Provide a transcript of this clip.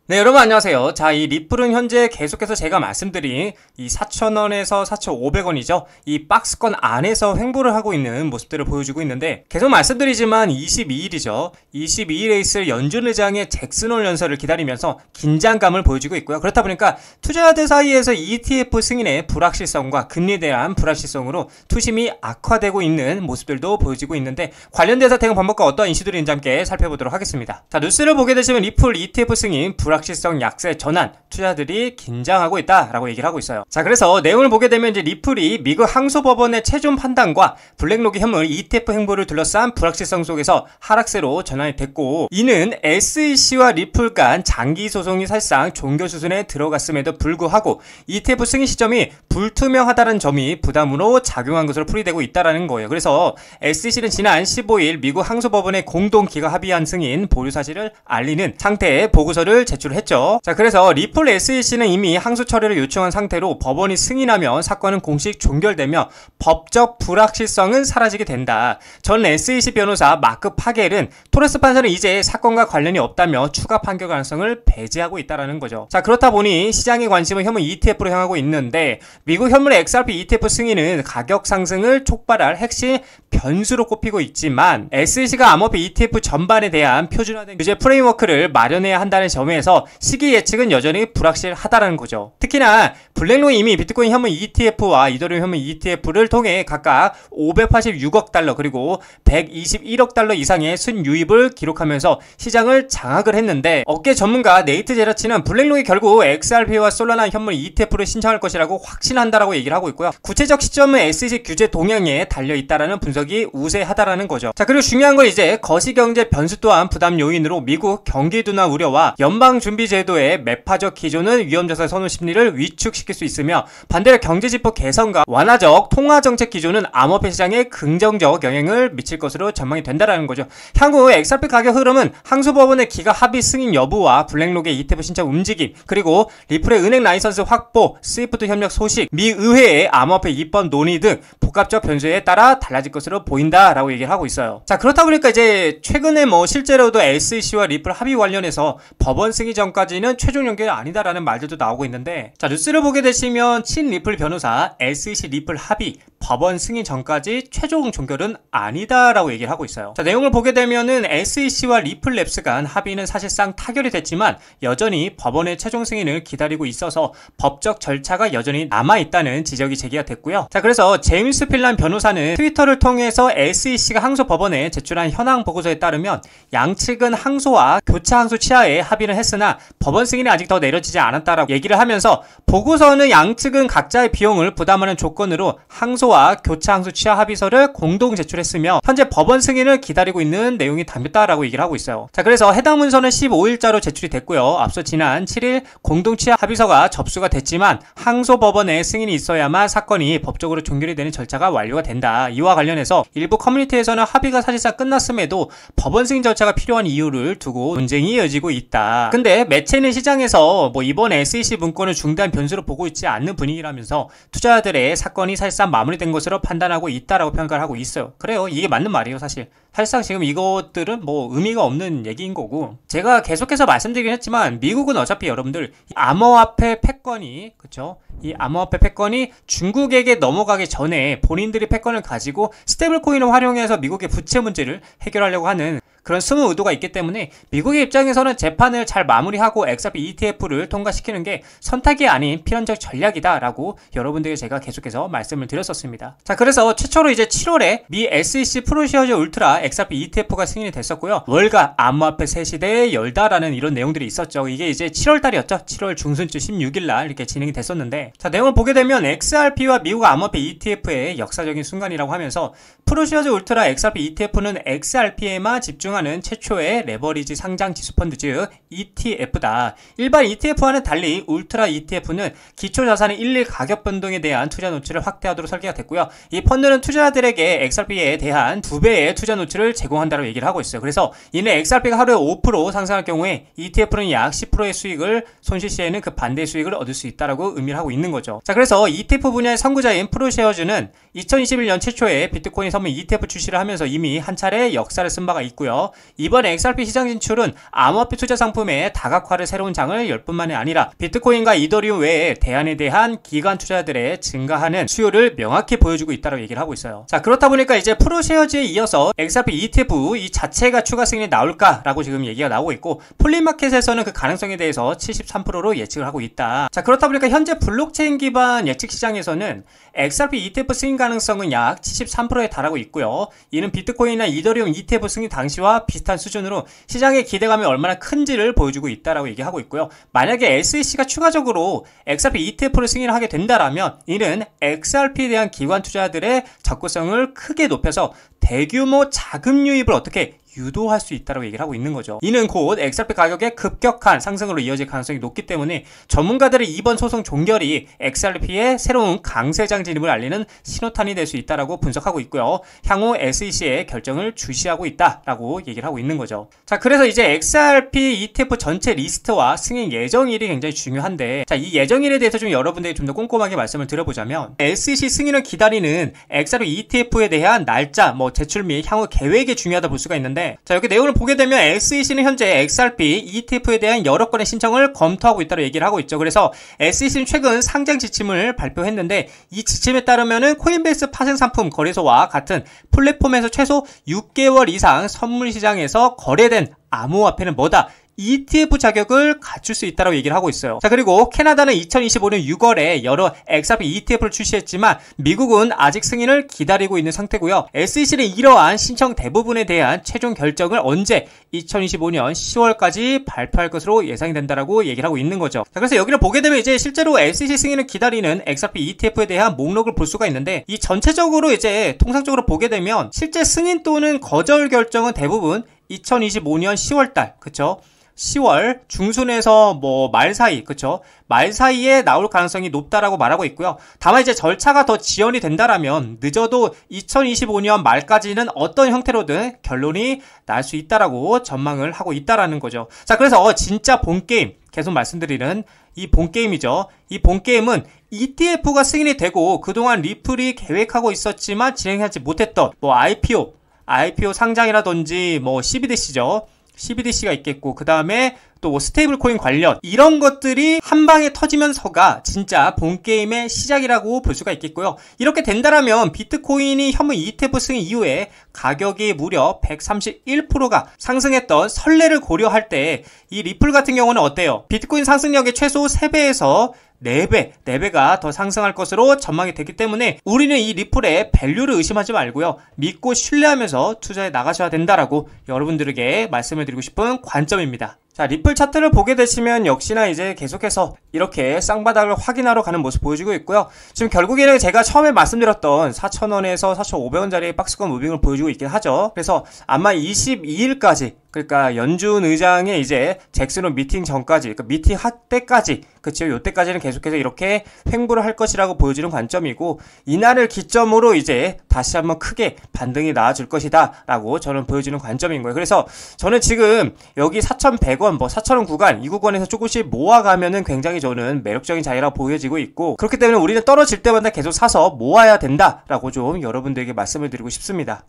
네, 여러분 안녕하세요. 자, 이 리플은 현재 계속해서 제가 말씀드린 이 4,000원에서 4,500원이죠. 이 박스권 안에서 횡보를 하고 있는 모습들을 보여주고 있는데, 계속 말씀드리지만 22일이죠. 22일에 있을 연준의장의 잭슨홀 연설을 기다리면서 긴장감을 보여주고 있고요. 그렇다 보니까 투자자들 사이에서 ETF 승인의 불확실성과 금리에 대한 불확실성으로 투심이 악화되고 있는 모습들도 보여지고 있는데, 관련돼서 대응 방법과 어떠한 이슈들이 있는지 함께 살펴보도록 하겠습니다. 자, 뉴스를 보게 되시면 리플 ETF 승인 불확실성 약세 전환, 투자들이 긴장하고 있다라고 얘기를 하고 있어요. 자, 그래서 내용을 보게 되면 이제 리플이 미국 항소법원의 최종 판단과 블랙록의 현물 ETF 행보를 둘러싼 불확실성 속에서 하락세로 전환이 됐고, 이는 SEC와 리플 간 장기 소송이 사실상 종결 수순에 들어갔음에도 불구하고 ETF 승인 시점이 불투명하다는 점이 부담으로 작용한 것으로 풀이되고 있다라는 거예요. 그래서 SEC는 지난 15일 미국 항소법원의 공동 기각 합의안 승인 보류 사실을 알리는 상태의 보고서를 제출했죠. 자, 그래서 리플 SEC는 이미 항소 처리를 요청한 상태로 법원이 승인하면 사건은 공식 종결되며 법적 불확실성은 사라지게 된다. 전 SEC 변호사 마크 파겔은 토레스 판사는 이제 사건과 관련이 없다며 추가 판결 가능성을 배제하고 있다는 거죠. 자, 그렇다 보니 시장의 관심은 현물 ETF로 향하고 있는데, 미국 현물 XRP ETF 승인은 가격 상승을 촉발할 핵심 변수로 꼽히고 있지만, SEC가 암호화폐 ETF 전반에 대한 표준화된 규제 프레임워크를 마련해야 한다는 점에서 시기 예측은 여전히 불확실하다는 거죠. 특히나 블랙록이 이미 비트코인 현물 ETF와 이더리움 현물 ETF를 통해 각각 586억 달러 그리고 121억 달러 이상의 순유입을 기록하면서 시장을 장악을 했는데, 업계 전문가 네이트 제라치는 블랙록이 결국 XRP와 솔라나 현물 ETF를 신청할 것이라고 확신한다라고 얘기를 하고 있고요. 구체적 시점은 SEC 규제 동향에 달려있다라는 분석이 우세하다라는 거죠. 자, 그리고 중요한 건 이제 거시경제 변수 또한 부담 요인으로 미국 경기 둔화 우려와 연방준비제도의 매파적 기조는 위험자산 선호 심리를 위축시킬 수 있으며, 반대로 경제지표 개선과 완화적 통화정책 기조는 암호화폐 시장에 긍정적 영향을 미칠 것으로 전망이 된다라는 거죠. 향후 XRP 가격 흐름은 항소법원의 기각 합의 승인 여부와 블랙록의 ETF 신청 움직임, 그리고 리플의 은행 라이선스 확보, 스위프트 협력 소식, 미 의회의 암호화폐 입법 논의 등 복합적 변수에 따라 달라질 것으로 보인다라고 얘기를 하고 있어요. 자, 그렇다 보니까 이제 최근에 실제로도 SEC와 리플 합의 관련해서 법원 승인 전까지는 최종 연결이 아니다라는 말들도 나오고 있는데, 자, 뉴스를 보게 되시면 친 리플 변호사 SEC 리플 합의 법원 승인 전까지 최종 종결은 아니다라고 얘기를 하고 있어요. 자, 내용을 보게 되면은 SEC와 리플랩스 간 합의는 사실상 타결이 됐지만 여전히 법원의 최종 승인을 기다리고 있어서 법적 절차가 여전히 남아있다는 지적이 제기가 됐고요. 자, 그래서 제임스 필란 변호사는 트위터를 통해서 SEC가 항소법원에 제출한 현황 보고서에 따르면 양측은 항소와 교차 항소 취하에 합의를 했으나 법원 승인이 아직 더 내려지지 않았다라고 얘기를 하면서, 보고서는 양측은 각자의 비용을 부담하는 조건으로 항소와 교차 항소 취하 합의서를 공동 제출했으며 현재 법원 승인을 기다리고 있는 내용이 담겼다라고 얘기를 하고 있어요. 자, 그래서 해당 문서는 15일자로 제출이 됐고요. 앞서 지난 7일 공동 취하 합의서가 접수가 됐지만 항소법원의 승인이 있어야만 사건이 법적으로 종결이 되는 절차가 완료가 된다. 이와 관련해서 일부 커뮤니티에서는 합의가 사실상 끝났음에도 법원 승인 절차가 필요한 이유를 두고 논쟁이 이어지고 있다. 근데 매체는 시장에서 이번 SEC 문건을 중대한 변수로 보고 있지 않는 분위기라면서 투자자들의 사건이 사실상 마무리된 것으로 판단하고 있다라고 평가를 하고 있어요. 그래요, 이게 맞는 말이에요. 사실상 지금 이것들은 의미가 없는 얘기인 거고, 제가 계속해서 말씀드리긴 했지만 미국은 어차피 여러분들 암호화폐 패권이, 그쵸? 이 암호화폐 패권이 중국에게 넘어가기 전에 본인들이 패권을 가지고 스테이블 코인을 활용해서 미국의 부채 문제를 해결하려고 하는 그런 숨은 의도가 있기 때문에 미국의 입장에서는 재판을 잘 마무리하고 XRP ETF를 통과시키는 게 선택이 아닌 필연적 전략이다라고 여러분들에게 제가 계속해서 말씀을 드렸었습니다. 자, 그래서 최초로 이제 7월에 미 SEC 프로시어즈 울트라 XRP ETF가 승인이 됐었고요. 월가 암호화폐 새 시대에 열다라는 이런 내용들이 있었죠. 이게 이제 7월달이었죠. 7월 중순쯤 16일날 이렇게 진행이 됐었는데, 자, 내용을 보게 되면 XRP와 미국 암호화폐 ETF의 역사적인 순간이라고 하면서, 프로시어즈 울트라 XRP ETF는 XRP에만 집중하는 최초의 레버리지 상장 지수펀드 즉 ETF다. 일반 ETF와는 달리 울트라 ETF는 기초자산의 일일 가격 변동에 대한 투자 노출을 확대하도록 설계가 됐고요. 이 펀드는 투자자들에게 XRP에 대한 2배의 투자 노출 리터널치를 제공한다고 얘기를 하고 있어요. 그래서 이는 XRP가 하루에 5% 상승할 경우에 ETF는 약 10%의 수익을, 손실 시에는 그 반대의 수익을 얻을 수 있다라고 의미를 하고 있는 거죠. 자, 그래서 ETF 분야의 선구자인 프로쉐어즈는 2021년 최초에 비트코인 선물 ETF 출시를 하면서 이미 한 차례 역사를 쓴 바가 있고요. 이번 XRP 시장 진출은 암호화폐 투자 상품의 다각화를 새로운 장을 열 뿐만이 아니라 비트코인과 이더리움 외에 대안에 대한 기관 투자들의 증가하는 수요를 명확히 보여주고 있다고 얘기를 하고 있어요. 자, 그렇다 보니까 이제 프로쉐어즈에 이어서 XRP ETF 이 자체가 추가 승인이 나올까라고 지금 얘기가 나오고 있고, 폴리마켓에서는 그 가능성에 대해서 73%로 예측을 하고 있다. 자, 그렇다 보니까 현재 블록체인 기반 예측 시장에서는 XRP ETF 승인 가능성은 약 73%에 달하고 있고요. 이는 비트코인이나 이더리움 ETF 승인 당시와 비슷한 수준으로 시장의 기대감이 얼마나 큰지를 보여주고 있다라고 얘기하고 있고요. 만약에 SEC가 추가적으로 XRP ETF를 승인하게 된다라면 이는 XRP에 대한 기관 투자들의 접근성을 크게 높여서 대규모 자금 유입을 어떻게 유도할 수 있다고 얘기를 하고 있는 거죠. 이는 곧 XRP 가격의 급격한 상승으로 이어질 가능성이 높기 때문에 전문가들의 이번 소송 종결이 XRP의 새로운 강세장 진입을 알리는 신호탄이 될 수 있다고 분석하고 있고요. 향후 SEC의 결정을 주시하고 있다라고 얘기를 하고 있는 거죠. 자, 그래서 이제 XRP ETF 전체 리스트와 승인 예정일이 굉장히 중요한데, 자, 이 예정일에 대해서 좀 여러분들이 좀 더 꼼꼼하게 말씀을 드려보자면, SEC 승인을 기다리는 XRP ETF에 대한 날짜, 제출 및 향후 계획이 중요하다 볼 수가 있는데, 자, 여기 내용을 보게 되면 SEC는 현재 XRP ETF에 대한 여러 건의 신청을 검토하고 있다고 얘기를 하고 있죠. 그래서 SEC는 최근 상장 지침을 발표했는데, 이 지침에 따르면은 코인베이스 파생 상품 거래소와 같은 플랫폼에서 최소 6개월 이상 선물 시장에서 거래된 암호화폐는 뭐다? ETF 자격을 갖출 수 있다고 얘기를 하고 있어요. 자, 그리고 캐나다는 2025년 6월에 여러 XRP ETF를 출시했지만 미국은 아직 승인을 기다리고 있는 상태고요. SEC는 이러한 신청 대부분에 대한 최종 결정을 언제 2025년 10월까지 발표할 것으로 예상이 된다라고 얘기를 하고 있는 거죠. 자, 그래서 여기를 보게 되면 이제 실제로 SEC 승인을 기다리는 XRP ETF에 대한 목록을 볼 수가 있는데, 이 전체적으로 이제 통상적으로 보게 되면 실제 승인 또는 거절 결정은 대부분 2025년 10월달, 그쵸? 10월 중순에서 말 사이, 그쵸? 말 사이에 나올 가능성이 높다라고 말하고 있고요. 다만 이제 절차가 더 지연이 된다라면 늦어도 2025년 말까지는 어떤 형태로든 결론이 날 수 있다라고 전망을 하고 있다라는 거죠. 자, 그래서 진짜 본게임, 계속 말씀드리는 이 본게임이죠. 이 본게임은 ETF가 승인이 되고 그동안 리플이 계획하고 있었지만 진행하지 못했던 IPO 상장이라든지 CBDC죠. CBDC가 있겠고, 그 다음에 또 스테이블 코인 관련 이런 것들이 한 방에 터지면서가 진짜 본게임의 시작이라고 볼 수가 있겠고요. 이렇게 된다라면 비트코인이 현물 ETF 승인 이후에 가격이 무려 131%가 상승했던 선례를 고려할 때 이 리플 같은 경우는 어때요? 비트코인 상승력의 최소 3배에서 4배가 더 상승할 것으로 전망이 됐기 때문에 우리는 이 리플의 밸류를 의심하지 말고요. 믿고 신뢰하면서 투자해 나가셔야 된다라고 여러분들에게 말씀을 드리고 싶은 관점입니다. 자, 리플 차트를 보게 되시면 역시나 이제 계속해서 이렇게 쌍바닥을 확인하러 가는 모습 보여주고 있고요. 지금 결국에는 제가 처음에 말씀드렸던 4,000원에서 4,500원짜리 박스권 무빙을 보여주고 있긴 하죠. 그래서 아마 22일까지, 그러니까 연준 의장의 이제 잭슨홀 미팅 전까지, 그러니까 미팅 할 때까지, 그쵸? 요때까지는 계속해서 이렇게 횡보를 할 것이라고 보여지는 관점이고, 이날을 기점으로 이제 다시 한번 크게 반등이 나와줄 것이다 라고 저는 보여지는 관점인 거예요. 그래서 저는 지금 여기 4,100원, 4,000원 구간, 이 구간에서 조금씩 모아가면은 굉장히 저는 매력적인 자리라고 보여지고 있고, 그렇기 때문에 우리는 떨어질 때마다 계속 사서 모아야 된다라고 좀 여러분들에게 말씀을 드리고 싶습니다.